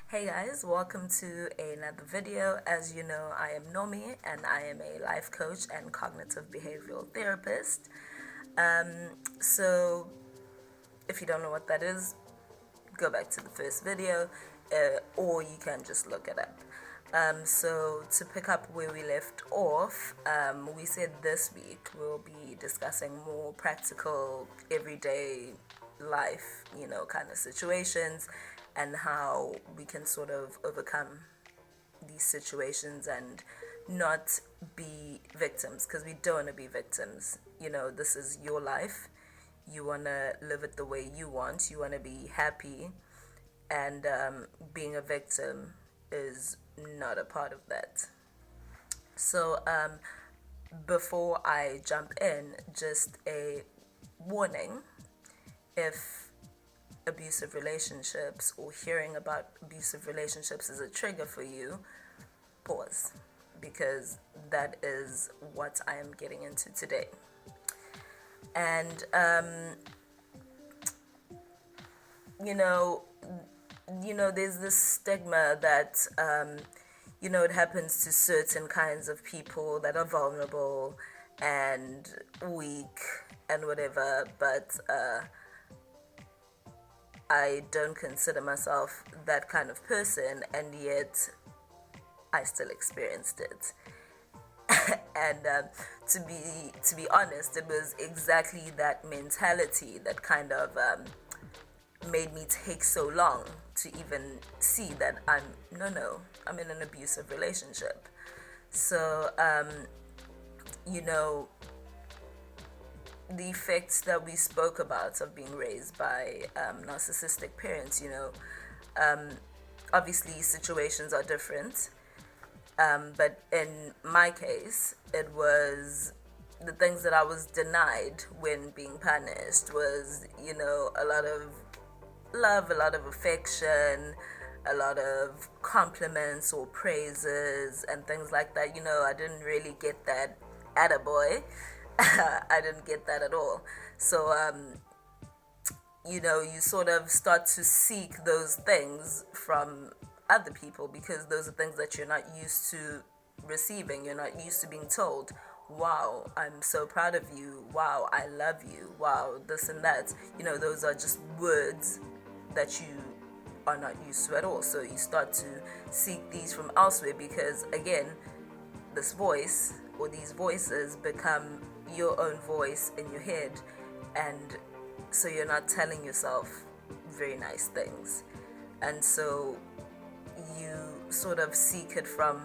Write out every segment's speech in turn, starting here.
Hey guys, welcome to another video. As you know, I am Nomi and I am a life coach and cognitive behavioral therapist. So, if you don't know what that is, go back to the first video or you can just look it up. So, to pick up where we left off, we said this week we'll be discussing more practical, everyday life, kind of situations and how we can sort of overcome these situations and not be victims, because we don't want to be victims. This is your life. You want to live it the way you want. You want to be happy, and being a victim is not a part of that. So, before I jump in, just a warning: if abusive relationships or hearing about abusive relationships is a trigger for you, pause, because that is what I am getting into today. And there's this stigma that it happens to certain kinds of people that are vulnerable and weak and whatever, but I don't consider myself that kind of person, and yet I still experienced it. And to be honest, it was exactly that mentality that kind of made me take so long to even see that I'm in an abusive relationship. So the effects that we spoke about of being raised by narcissistic parents, obviously situations are different, but in my case, it was the things that I was denied when being punished was, a lot of love, a lot of affection, a lot of compliments or praises and things like that. I didn't really get that attaboy. I didn't get that at all. So, you sort of start to seek those things from other people, because those are things that you're not used to receiving. You're not used to being told, wow, I'm so proud of you. Wow, I love you. Wow, this and that. Those are just words that you are not used to at all. So you start to seek these from elsewhere, because, again, this voice or these voices become your own voice in your head, and so you're not telling yourself very nice things, and so you sort of seek it from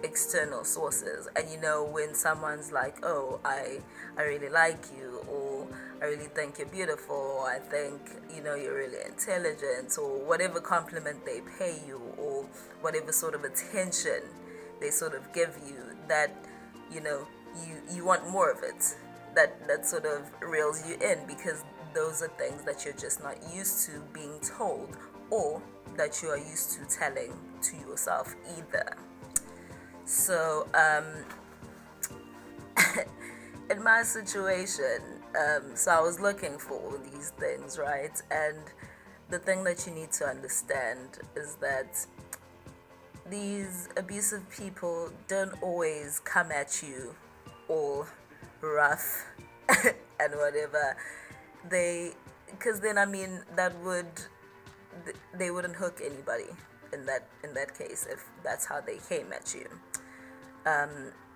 external sources. And when someone's like, oh, I really like you, or I really think you're beautiful, or I think you're really intelligent, or whatever compliment they pay you, or whatever sort of attention they sort of give you, that you want more of it. That sort of reels you in, because those are things that you're just not used to being told, or that you are used to telling to yourself either. So in my situation, so I was looking for all these things, right? And the thing that you need to understand is that these abusive people don't always come at you all rough and whatever. Because then they wouldn't hook anybody in that case if that's how they came at you.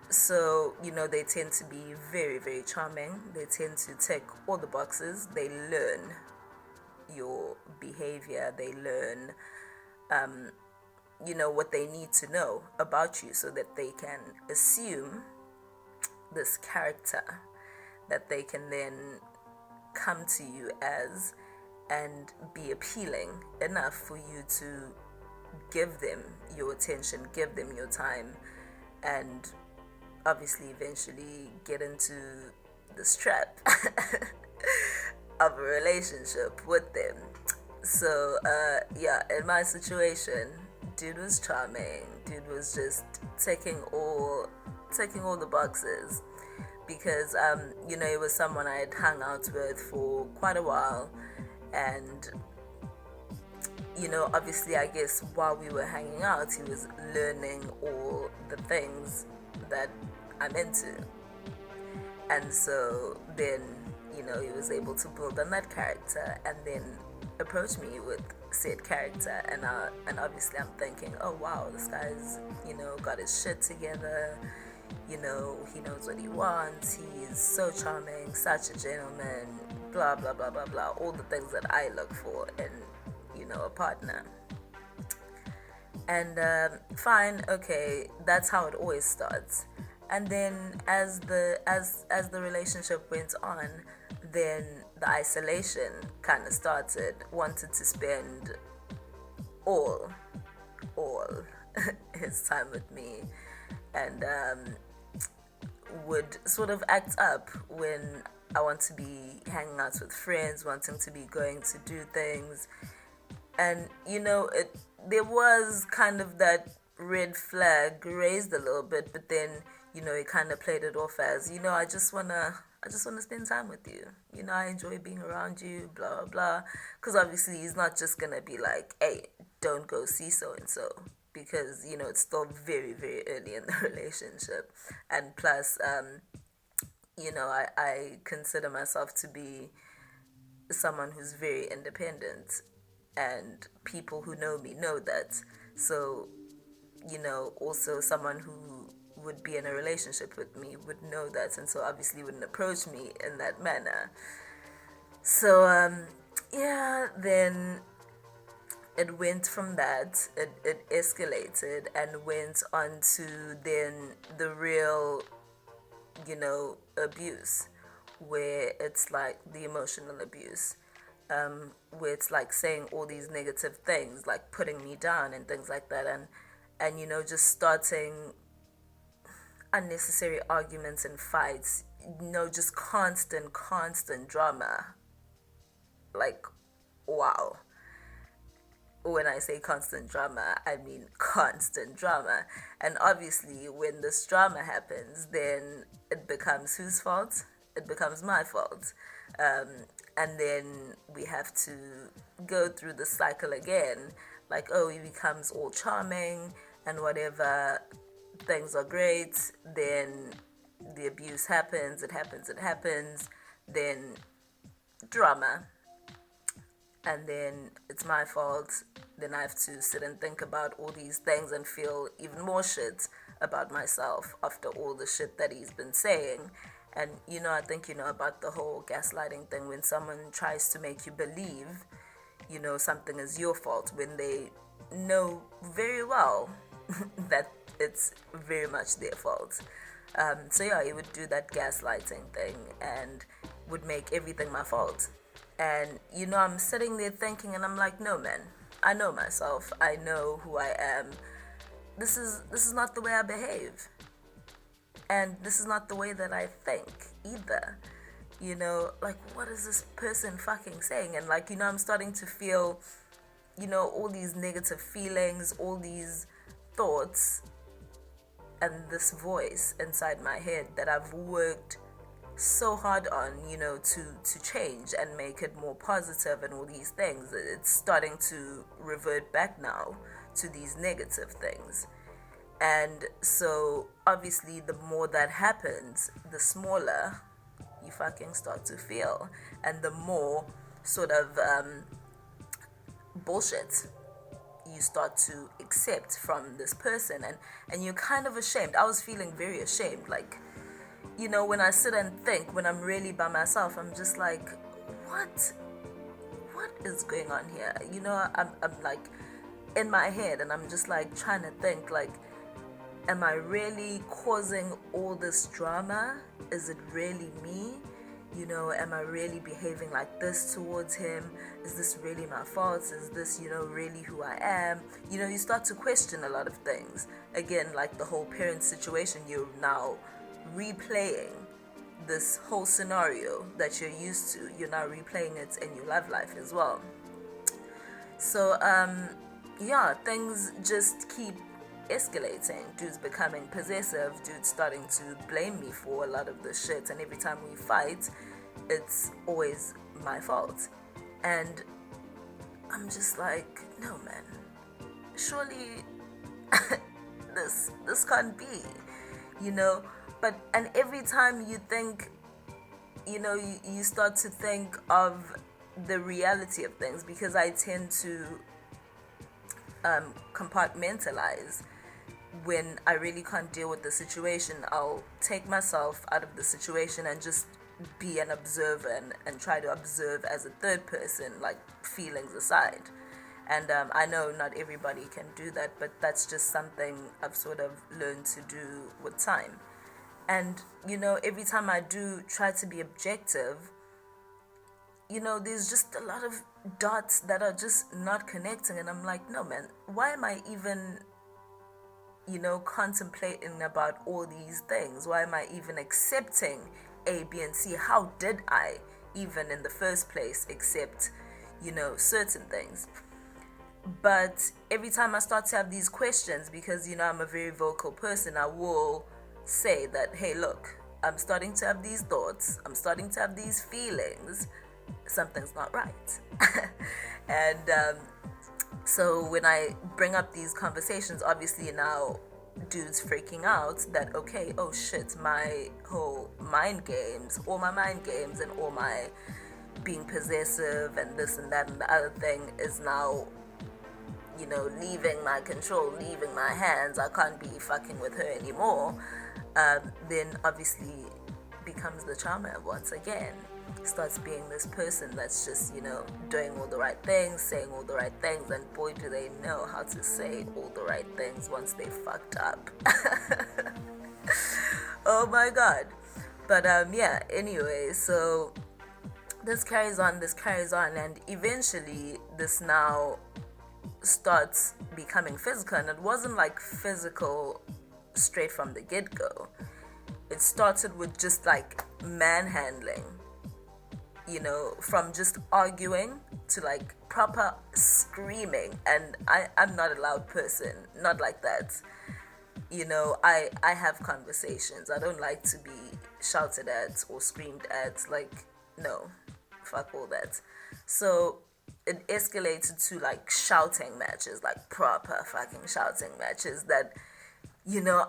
So they tend to be very, very charming. They tend to tick all the boxes. They learn your behavior. They learn what they need to know about you, so that they can assume this character that they can then come to you as, and be appealing enough for you to give them your attention, give them your time, and obviously eventually get into this trap of a relationship with them. So in my situation, dude was charming. Dude was just taking all the boxes, because it was someone I had hung out with for quite a while, and obviously, I guess while we were hanging out, he was learning all the things that I'm into. And so then, he was able to build on that character and then approach me with said character. And obviously I'm thinking, oh wow, this guy's, got his shit together. He knows what he wants. He's so charming, such a gentleman, blah, blah, blah, blah, blah. All the things that I look for in, a partner. And fine, okay, that's how it always starts. And then as the relationship went on, then the isolation kind of started. Wanted to spend all his time with me, and would sort of act up when I want to be hanging out with friends, wanting to be going to do things. And there was kind of that red flag raised a little bit, but then he kind of played it off as, I just wanna spend time with you. I enjoy being around you, blah, blah, blah. Because obviously he's not just going to be like, hey, don't go see so-and-so. Because, it's still very, very early in the relationship. And plus, I consider myself to be someone who's very independent. And people who know me know that. So, also someone who would be in a relationship with me would know that, and so obviously wouldn't approach me in that manner. So then it went from that, it escalated and went on to then the real abuse, where it's like the emotional abuse, where it's like saying all these negative things, like putting me down and things like that, and just starting unnecessary arguments and fights, just constant drama. Like, wow. When I say constant drama, I mean constant drama. And obviously, when this drama happens, then it becomes whose fault? It becomes my fault. And then we have to go through the cycle again. Like, oh, he becomes all charming and whatever, things are great, then the abuse happens, it happens, then drama, and then it's my fault, then I have to sit and think about all these things and feel even more shit about myself after all the shit that he's been saying. And I think about the whole gaslighting thing, when someone tries to make you believe something is your fault when they know very well that it's very much their fault. So yeah, he would do that gaslighting thing and would make everything my fault. And I'm sitting there thinking, and I'm like, no man, I know myself, I know who I am. This is not the way I behave, and this is not the way that I think either. Like, what is this person fucking saying? And like, I'm starting to feel all these negative feelings, all these thoughts, and this voice inside my head that I've worked so hard on, to change and make it more positive and all these things. It's starting to revert back now to these negative things. And so obviously the more that happens, the smaller you fucking start to feel, and the more sort of bullshit you start to accept from this person, and you're kind of ashamed. I was feeling very ashamed, like, when I sit and think, when I'm really by myself, I'm just like, what is going on here? I'm like in my head, and I'm just like trying to think, like, am I really causing all this drama? Is it really me? Am I really behaving like this towards him? Is this really my fault? Is this, really who I am? You start to question a lot of things. Again, like the whole parent situation, you're now replaying this whole scenario that you're used to. You're now replaying it in your love life as well. So, things just keep escalating. Dude's becoming possessive. Dude's starting to blame me for a lot of the shit, and every time we fight, it's always my fault. And I'm just like, no man, surely this can't be, you know. But and every time you think, you start to think of the reality of things, because I tend to compartmentalize. When I really can't deal with the situation, I'll take myself out of the situation and just be an observer, and try to observe as a third person, like feelings aside. And I know not everybody can do that, but that's just something I've sort of learned to do with time. And, every time I do try to be objective, there's just a lot of dots that are just not connecting. And I'm like, no, man, why am I even, contemplating about all these things? Why am I even accepting A, B, and C? How did I even in the first place accept, certain things? But every time I start to have these questions, because, I'm a very vocal person, I will say that, hey, look, I'm starting to have these thoughts, I'm starting to have these feelings, something's not right. And so when I bring up these conversations, obviously now dude's freaking out that, okay, oh shit, my whole mind games, all my mind games and all my being possessive and this and that and the other thing is now, leaving my control, leaving my hands. I can't be fucking with her anymore. Then obviously becomes the charmer once again. Starts being this person that's just, doing all the right things, saying all the right things, and boy do they know how to say all the right things once they fucked up. Oh my god. But anyway, so this carries on, and eventually this now starts becoming physical. And it wasn't like physical straight from the get-go. It started with just like manhandling, from just arguing to like proper screaming. And I'm not a loud person, not like that. I have conversations. I don't like to be shouted at or screamed at. Like, no, fuck all that. So it escalated to like shouting matches, like proper fucking shouting matches that,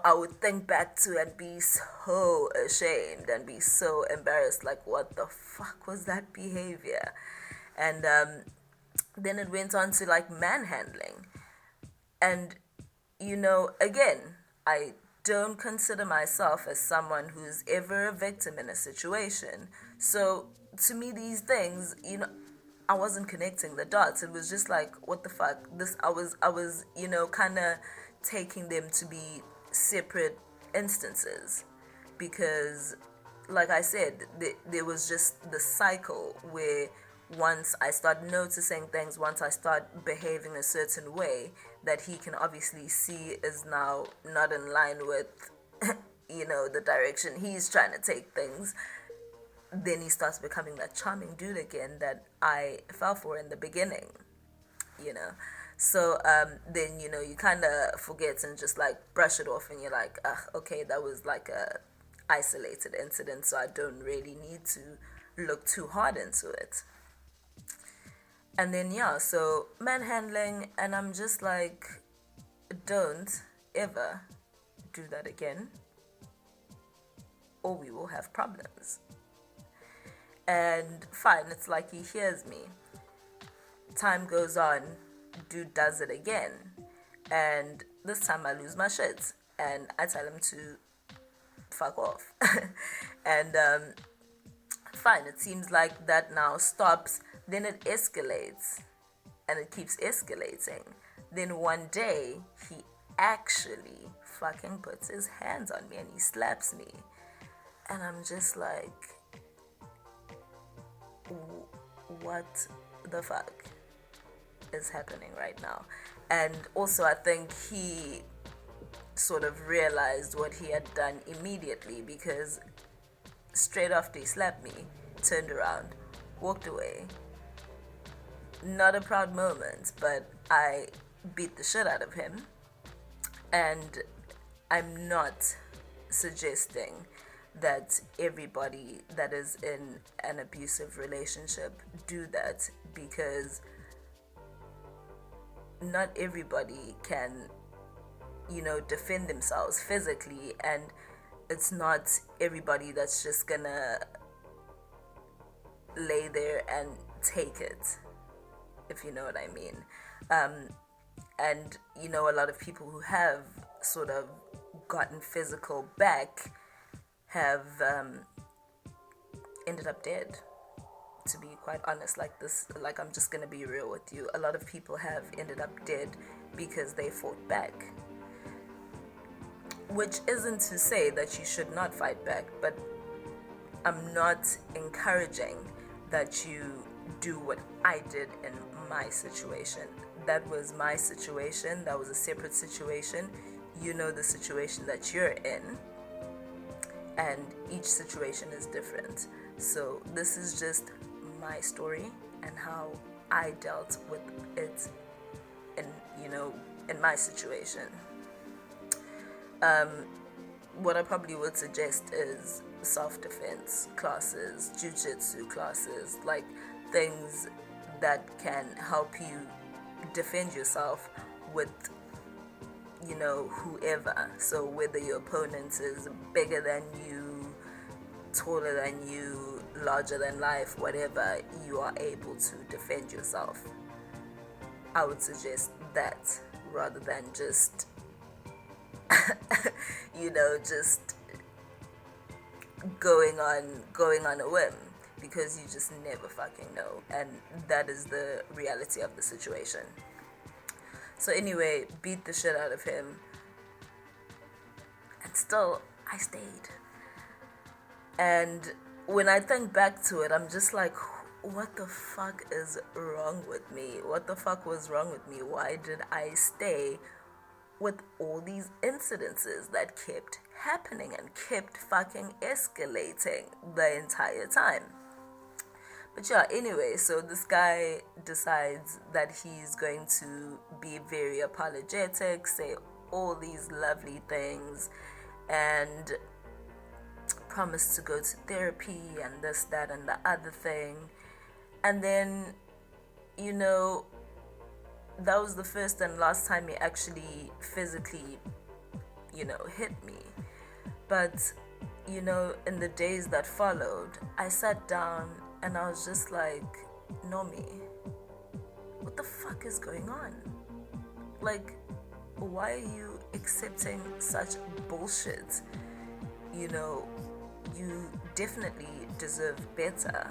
I would think back to and be so ashamed and be so embarrassed, like, what the fuck was that behavior? And then it went on to like manhandling. And, again, I don't consider myself as someone who's ever a victim in a situation. So to me, these things, I wasn't connecting the dots. It was just like, what the fuck? I was, kind of taking them to be separate instances, because like I said, there was just the cycle where once I start noticing things, once I start behaving a certain way that he can obviously see is now not in line with the direction he's trying to take things, then he starts becoming that charming dude again that I fell for in the beginning. So then, you kind of forget and just like brush it off, and you're like, okay, that was like a isolated incident, so I don't really need to look too hard into it. And then, so manhandling, and I'm just like, don't ever do that again, or we will have problems. And fine, it's like he hears me. Time goes on, dude does it again, and this time I lose my shit and I tell him to fuck off. And fine, it seems like that now stops. Then it escalates, and it keeps escalating. Then one day he actually fucking puts his hands on me and he slaps me, and I'm just like, what the fuck is happening right now? And also I think he sort of realized what he had done immediately, because straight after he slapped me, turned around, walked away. Not a proud moment, but I beat the shit out of him. And I'm not suggesting that everybody that is in an abusive relationship do that, because not everybody can, defend themselves physically, and it's not everybody that's just gonna lay there and take it, if you know what I mean. And a lot of people who have sort of gotten physical back have ended up dead, to be quite honest. Like I'm just gonna be real with you. A lot of people have ended up dead because they fought back, which isn't to say that you should not fight back, but I'm not encouraging that you do what I did in my situation. That was my situation. That was a separate situation. You know the situation that you're in, and each situation is different. So this is just my story and how I dealt with it in my situation. What I probably would suggest is self-defense classes, jiu-jitsu classes, like things that can help you defend yourself with whoever. So whether your opponent is bigger than you, taller than you, larger than life, whatever, you are able to defend yourself. I would suggest that rather than just just going on a whim, because you just never fucking know, and that is the reality of the situation. So anyway, beat the shit out of him, and still I stayed. And when I think back to it, I'm just like, what the fuck is wrong with me? What the fuck was wrong with me? Why did I stay with all these incidences that kept happening and kept fucking escalating the entire time? But yeah, anyway, so this guy decides that he's going to be very apologetic, say all these lovely things, and promise to go to therapy and this, that, and the other thing. And then, that was the first and last time he actually physically, hit me. But, in the days that followed, I sat down and I was just like, Nomi, what the fuck is going on? Like, why are you accepting such bullshit? You definitely deserve better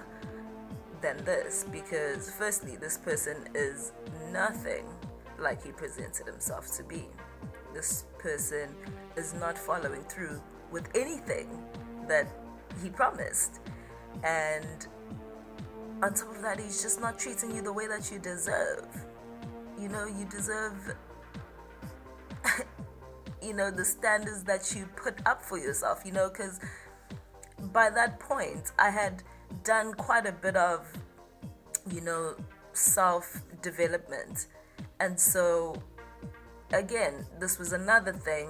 than this, because firstly, this person is nothing like he presented himself to be. This person is not following through with anything that he promised, and on top of that, he's just not treating you the way that you deserve. You deserve the standards that you put up for yourself, because by that point I had done quite a bit of self-development. And so again, this was another thing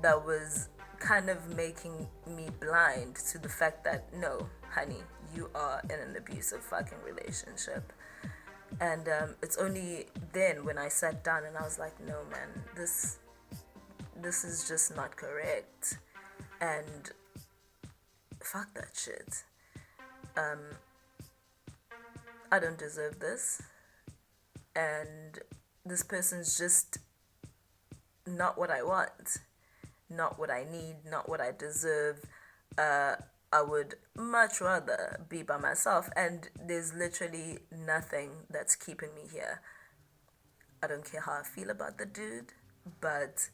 that was kind of making me blind to the fact that, no, honey, you are in an abusive fucking relationship. And it's only then when I sat down and I was like, no, man, this is just not correct, and fuck that shit. I don't deserve this, and this person's just not what I want, not what I need, not what I deserve. I would much rather be by myself, and there's literally nothing that's keeping me here. I don't care how I feel about the dude, but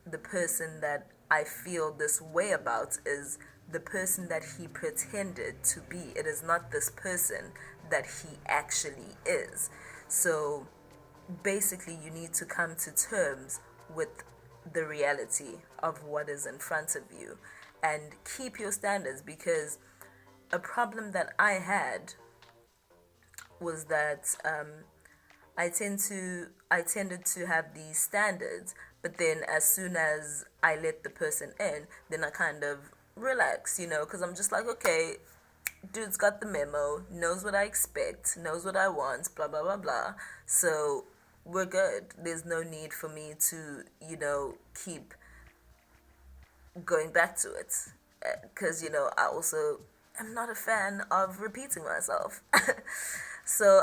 the person that I feel this way about is the person that he pretended to be. It is not this person that he actually is. So basically, you need to come to terms with the reality of what is in front of you and keep your standards, because a problem that I had was that I tended to have these standards, but then as soon as I let the person in, then I kind of relax, because I'm just like, okay, dude's got the memo, knows what I expect, knows what I want, blah, blah, blah, blah. So we're good. There's no need for me to, keep going back to it. Because, I also am not a fan of repeating myself. So,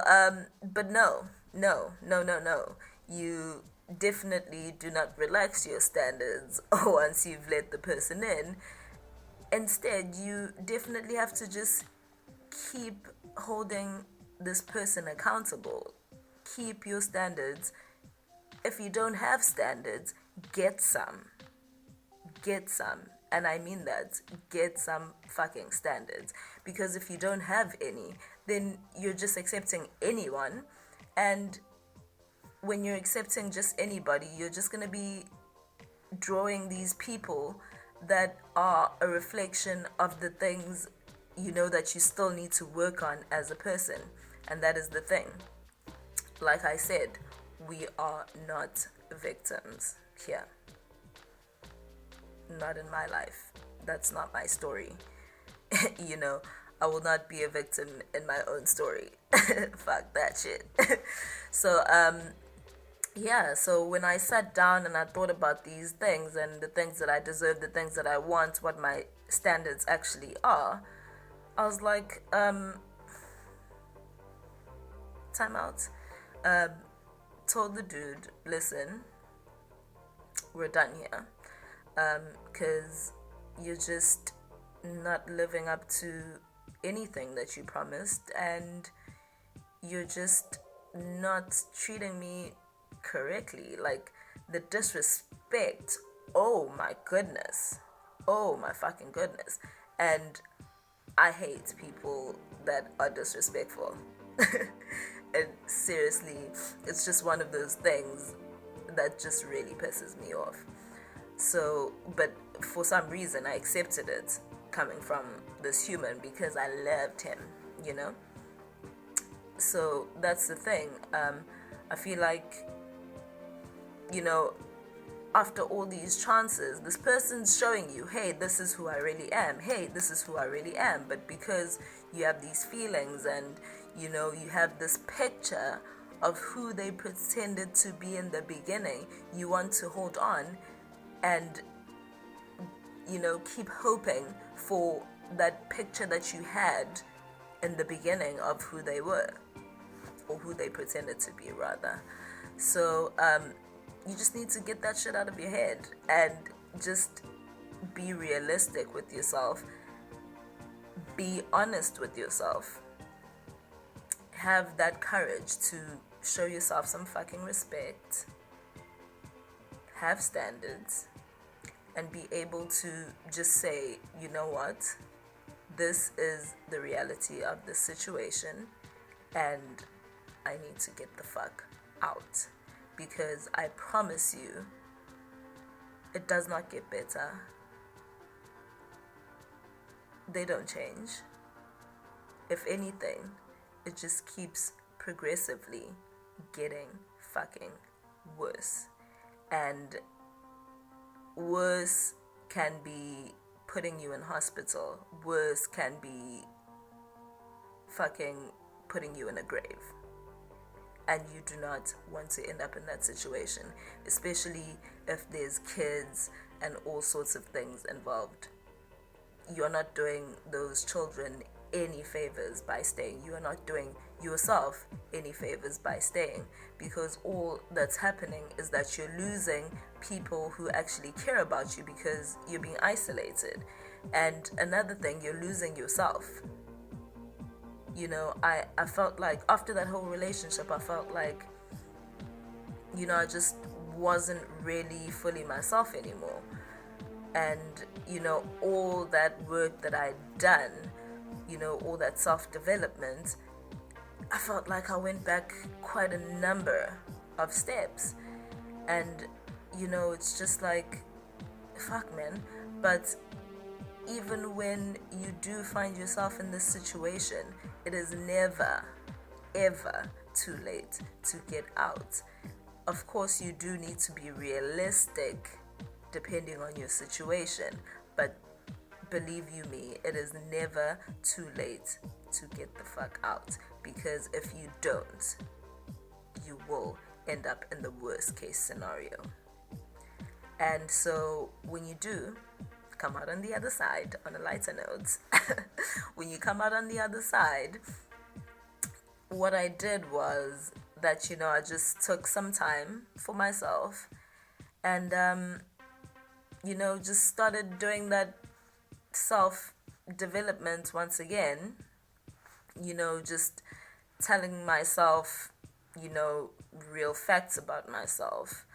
but no. You definitely do not relax your standards once you've let the person in. Instead, you definitely have to just keep holding this person accountable. Keep your standards. If you don't have standards, get some. Get some. And I mean that. Get some fucking standards. Because if you don't have any, then you're just accepting anyone. And when you're accepting just anybody, you're just going to be drawing these people that are a reflection of the things that you still need to work on as a person. And that is the thing. Like I said, we are not victims here. Not in my life. That's not my story. I will not be a victim in my own story. Fuck that shit. So, so when I sat down and I thought about these things and the things that I deserve, the things that I want, what my standards actually are, I was like, time out. Told the dude, listen, we're done here. Because you're just not living up to anything that you promised, and you're just not treating me correctly. Like, the disrespect, oh my goodness, oh my fucking goodness. And I hate people that are disrespectful. And seriously, it's just one of those things that just really pisses me off. So, but for some reason I accepted it coming from this human because I loved him, So that's the thing. I feel like, after all these chances, this person's showing you, hey, this is who I really am. Hey, this is who I really am. But because you have these feelings and, you have this picture of who they pretended to be in the beginning, you want to hold on and, keep hoping for that picture that you had in the beginning of who they were, or who they pretended to be, rather. So, you just need to get that shit out of your head and just be realistic with yourself. Be honest with yourself. Have that courage to show yourself some fucking respect. Have standards. And be able to just say, you know what? This is the reality of the situation. And I need to get the fuck out. Because I promise you, it does not get better. They don't change. If anything, it just keeps progressively getting fucking worse. And worse can be putting you in hospital. Worse can be fucking putting you in a grave. And you do not want to end up in that situation, especially if there's kids and all sorts of things involved. You're not doing those children any favors by staying. You are not doing yourself any favors by staying, because all that's happening is that you're losing people who actually care about you because you're being isolated. And another thing, you're losing yourself. I felt like after that whole relationship, I felt like, I just wasn't really fully myself anymore. And, all that work that I'd done, all that self-development, I felt like I went back quite a number of steps. And, it's just like, fuck, man. But even when you do find yourself in this situation, it is never, ever too late to get out. Of course, you do need to be realistic depending on your situation, but believe you me, it is never too late to get the fuck out, because if you don't, you will end up in the worst case scenario. And so when you do come out on the other side, on a lighter note, when you come out on the other side, what I did was that, I just took some time for myself and, just started doing that self-development once again, just telling myself, real facts about myself,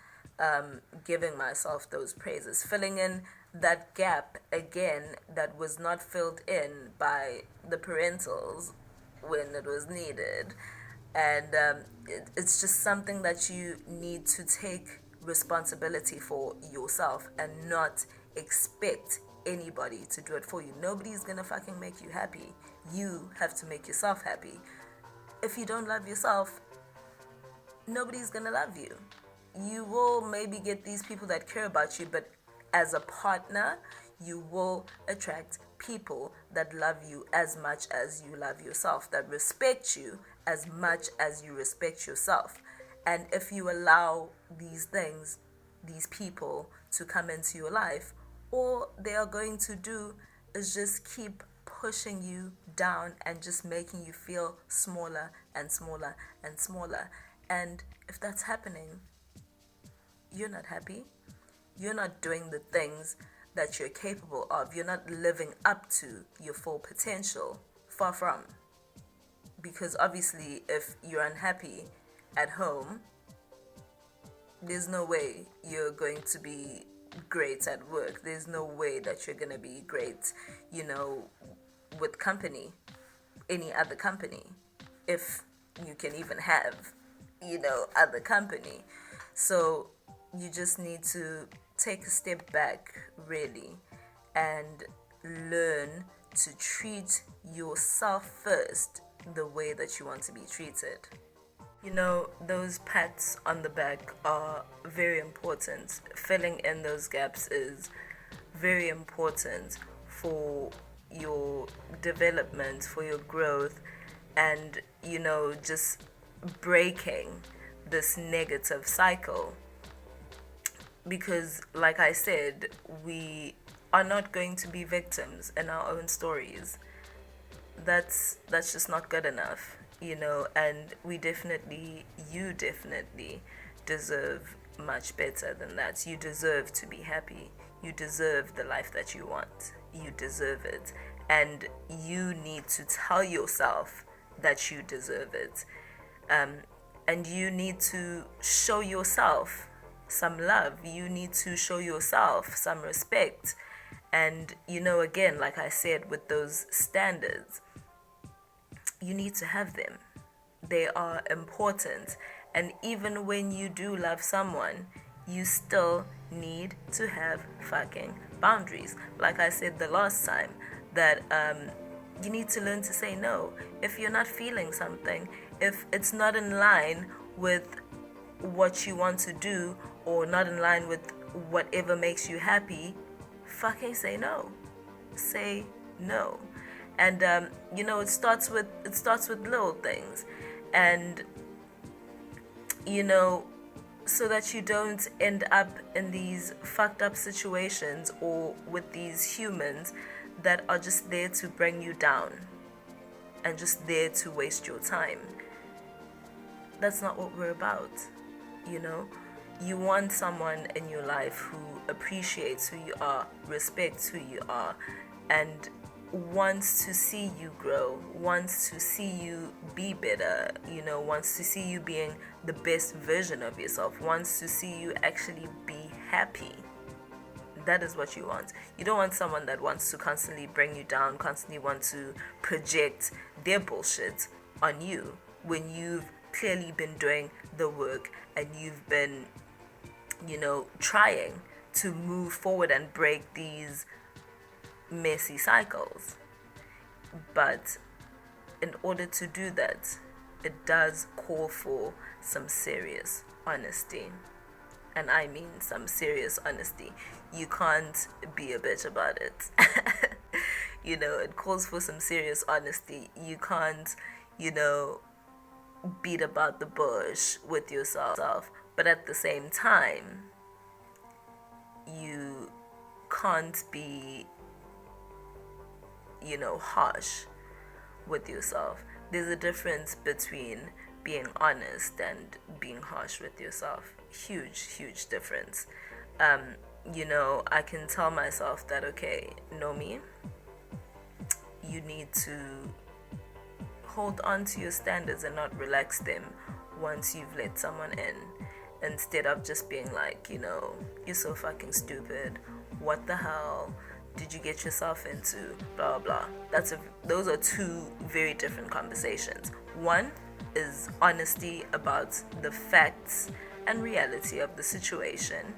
giving myself those praises, filling in that gap again that was not filled in by the parentals when it was needed. And it's just something that you need to take responsibility for yourself and not expect anybody to do it for you. Nobody's gonna fucking make you happy. You have to make yourself happy. If you don't love yourself, nobody's gonna love you. You will maybe get these people that care about you, but as a partner, you will attract people that love you as much as you love yourself, that respect you as much as you respect yourself. And if you allow these things, these people to come into your life, all they are going to do is just keep pushing you down and just making you feel smaller and smaller and smaller. And if that's happening, you're not happy. You're not doing the things that you're capable of. You're not living up to your full potential. Far from. Because obviously, if you're unhappy at home, there's no way you're going to be great at work. There's no way that you're going to be great, with company, any other company, if you can even have, other company. So you just need to take a step back, really, and learn to treat yourself first the way that you want to be treated. Those pats on the back are very important. Filling in those gaps is very important for your development, for your growth, and, just breaking this negative cycle. Because, like I said, we are not going to be victims in our own stories. That's just not good enough, and you definitely deserve much better than that. You deserve to be happy. You deserve the life that you want. You deserve it. And you need to tell yourself that you deserve it. And you need to show yourself some love. You need to show yourself some respect. And, again, like I said, with those standards, you need to have them. They are important. And even when you do love someone, you still need to have fucking boundaries. Like I said the last time, that you need to learn to say no. If you're not feeling something, if it's not in line with what you want to do, or not in line with whatever makes you happy, fucking say no. Say no. And it starts with little things. And so that you don't end up in these fucked up situations or with these humans that are just there to bring you down and just there to waste your time. That's not what we're about. You want someone in your life who appreciates who you are, respects who you are, and wants to see you grow, wants to see you be better, wants to see you being the best version of yourself, wants to see you actually be happy. That is what you want. You don't want someone that wants to constantly bring you down, constantly want to project their bullshit on you when you've clearly been doing the work and you've been, trying to move forward and break these messy cycles. But in order to do that, it does call for some serious honesty. And I mean some serious honesty. You can't be a bitch about it. It calls for some serious honesty. You can't, beat about the bush with yourself, but at the same time, you can't be, harsh with yourself. There's a difference between being honest and being harsh with yourself. Huge difference. I can tell myself that, okay, Nomi, you need to hold on to your standards and not relax them once you've let someone in, instead of just being like, you're so fucking stupid, what the hell did you get yourself into, blah blah blah. Those are two very different conversations. One is honesty about the facts and reality of the situation.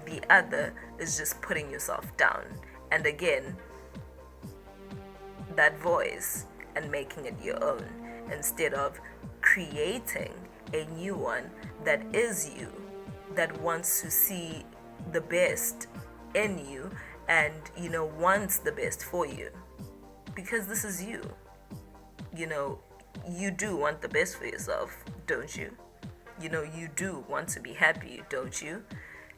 The other is just putting yourself down, and again, that voice, and making it your own, instead of creating a new one that is you, that wants to see the best in you, and wants the best for you, because this is you. You do want the best for yourself, don't you? You do want to be happy, don't you?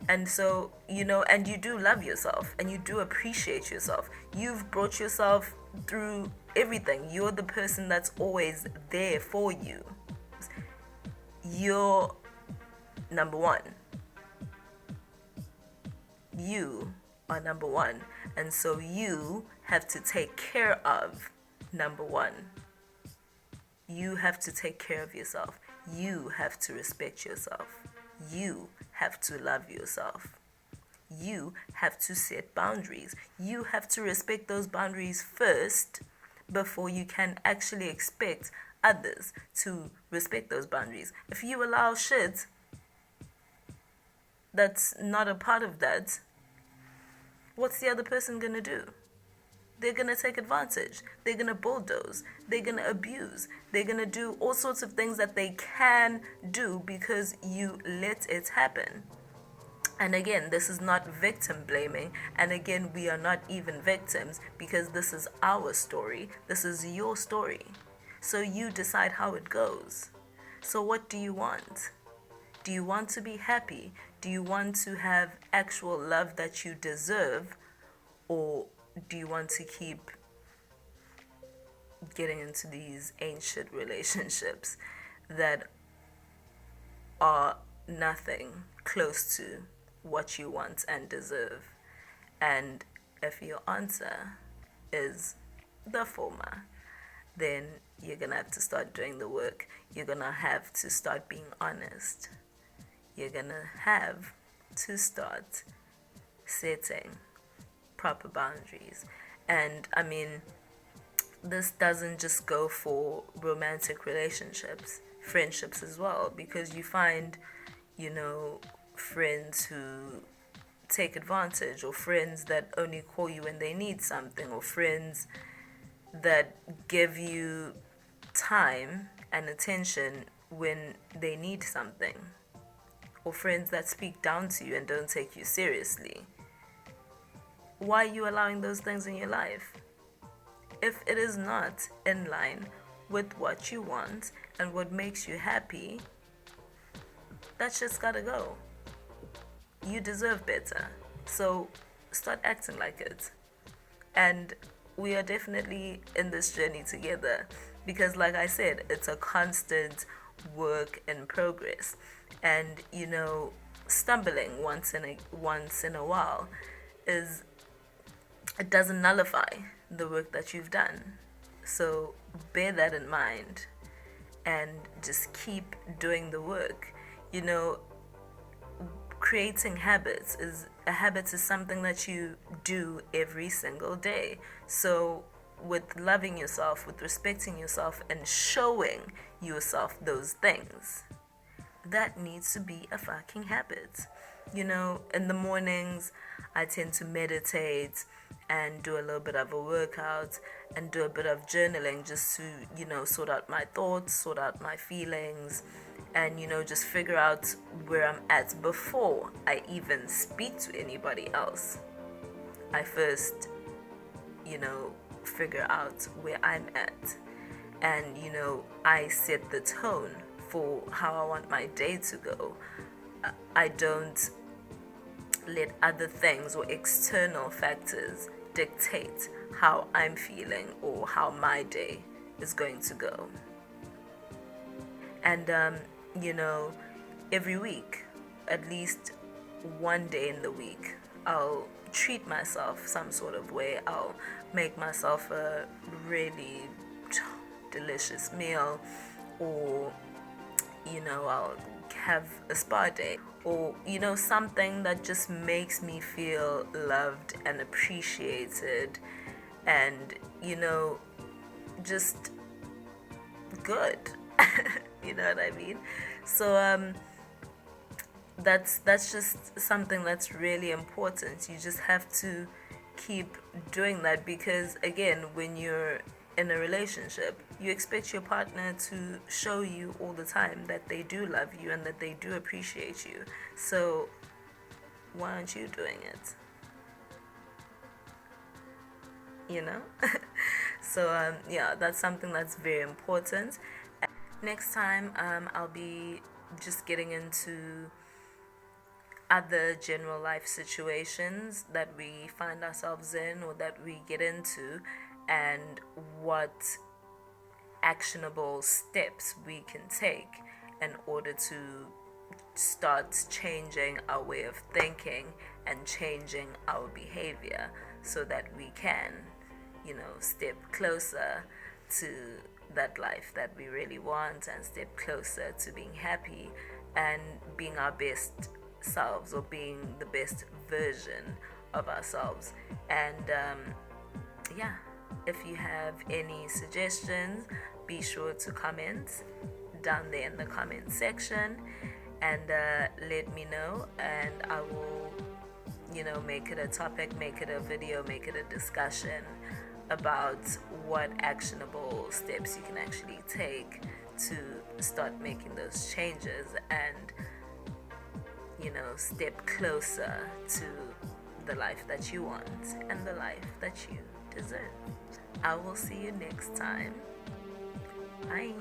And so, and you do love yourself, and you do appreciate yourself. You've brought yourself through everything. You're the person that's always there for you. You're number one. You are number one. And so you have to take care of number one. You have to take care of yourself. You have to respect yourself. You have to love yourself. You have to set boundaries. You have to respect those boundaries first before you can actually expect others to respect those boundaries. If you allow shit that's not a part of that, what's the other person gonna do? They're gonna take advantage. They're gonna bulldoze. They're gonna abuse. They're gonna do all sorts of things that they can do because you let it happen. And again, this is not victim blaming. And again, we are not even victims, because this is our story. This is your story. So you decide how it goes. So what do you want? Do you want to be happy? Do you want to have actual love that you deserve? Or do you want to keep getting into these ancient relationships that are nothing close to what you want and deserve? And if your answer is the former, then you're gonna have to start doing the work. You're gonna have to start being honest. You're gonna have to start setting proper boundaries. And I mean, this doesn't just go for romantic relationships, friendships as well, because you find, friends who take advantage, or friends that only call you when they need something, or friends that give you time and attention when they need something, or friends that speak down to you and don't take you seriously. Why are you allowing those things in your life? If it is not in line with what you want and what makes you happy, that shit's gotta go. You deserve better. So start acting like it. And we are definitely in this journey together, because like I said, it's a constant work in progress. And stumbling once in a while it doesn't nullify the work that you've done. So bear that in mind and just keep doing the work. Creating habits is something that you do every single day. So with loving yourself, with respecting yourself, and showing yourself those things, that needs to be a fucking habit. In the mornings, I tend to meditate and do a little bit of a workout and do a bit of journaling, just to, sort out my thoughts, sort out my feelings, and, just figure out where I'm at before I even speak to anybody else. I first, figure out where I'm at. And, I set the tone for how I want my day to go. I don't let other things or external factors dictate how I'm feeling or how my day is going to go. And, every week, at least one day in the week, I'll treat myself some sort of way. I'll make myself a really delicious meal, or I'll have a spa day, or something that just makes me feel loved and appreciated, and just good. You know what I mean? So that's just something that's really important. You just have to keep doing that, because again, when you're in a relationship, you expect your partner to show you all the time that they do love you and that they do appreciate you. So why aren't you doing it? So that's something that's very important. Next time, I'll be just getting into other general life situations that we find ourselves in or that we get into, and what actionable steps we can take in order to start changing our way of thinking and changing our behavior, so that we can, step closer to that life that we really want, and step closer to being happy and being our best selves, or being the best version of ourselves. And if you have any suggestions, be sure to comment down there in the comment section, and let me know, and I will make it a topic, make it a video, make it a discussion about what actionable steps you can actually take to start making those changes and step closer to the life that you want and the life that you deserve. I will see you next time. Bye.